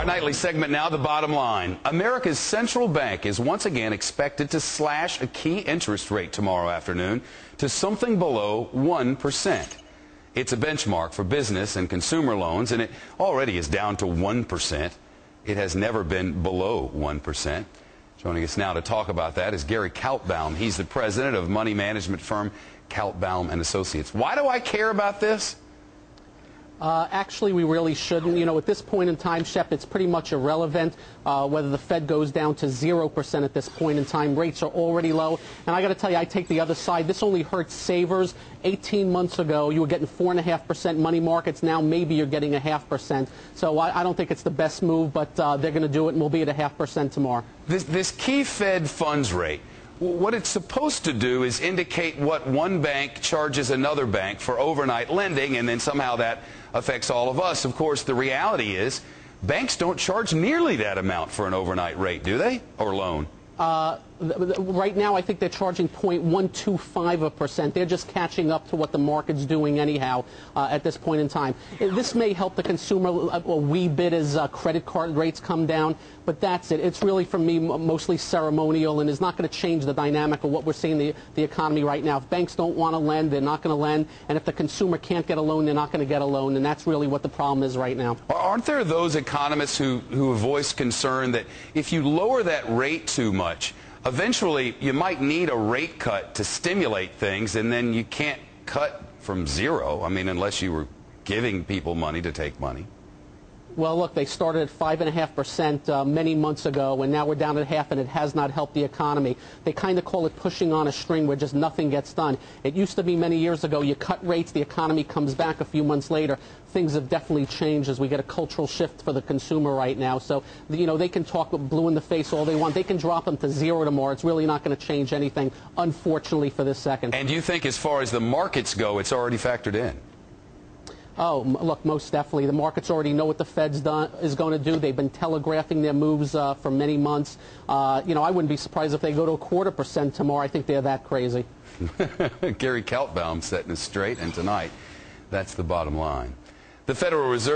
Our nightly segment now, The Bottom Line. America's central bank is once again expected to slash a key interest rate tomorrow afternoon to something below 1%. It's a benchmark for business and consumer loans, and it already is down to 1%. It has never been below 1%. Joining us now to talk about that is Gary Kaltbaum. He's the president of money management firm Kaltbaum and Associates. Why do I care about this? Actually, we really shouldn't. You know, at this point in time, Shep, it's pretty much irrelevant whether the Fed goes down to 0% at this point in time. Rates are already low. And I got to tell you, I take the other side. This only hurts savers. 18 months ago, you were getting 4.5% money markets. Now maybe you're getting 0.5%. So I don't think it's the best move, but they're going to do it, and we'll be at 0.5% tomorrow. This key Fed funds rate, what it's supposed to do is indicate what one bank charges another bank for overnight lending, and then somehow that affects all of us. Of course, the reality is banks don't charge nearly that amount for an overnight rate, do they? Or loan? Right now, I think they're charging 0.125%. They're just catching up to what the market's doing anyhow at this point in time. This may help the consumer a wee bit as credit card rates come down, but that's it. It's really, for me, mostly ceremonial and is not going to change the dynamic of what we're seeing in the economy right now. If banks don't want to lend, they're not going to lend, and if the consumer can't get a loan, they're not going to get a loan, and that's really what the problem is right now. Aren't there those economists who have voiced concern that if you lower that rate too much, eventually you might need a rate cut to stimulate things, and then you can't cut from zero? I mean, unless you were giving people money to take money. Well, look, they started at 5.5% many months ago, and now we're down at half, and it has not helped the economy. They kind of call it pushing on a string where just nothing gets done. It used to be many years ago, you cut rates, the economy comes back a few months later. Things have definitely changed as we get a cultural shift for the consumer right now. So, you know, they can talk blue in the face all they want. They can drop them to 0 tomorrow. It's really not going to change anything, unfortunately, for this second. And you think as far as the markets go, it's already factored in? Oh, look, most definitely. The markets already know what the Fed's is going to do. They've been telegraphing their moves for many months. You know, I woun't be surprised if they go to 0.25% tomorrow. I think they're that crazy. Gary Kaltbaum setting us straight, and tonight, that's The Bottom Line. The Federal Reserve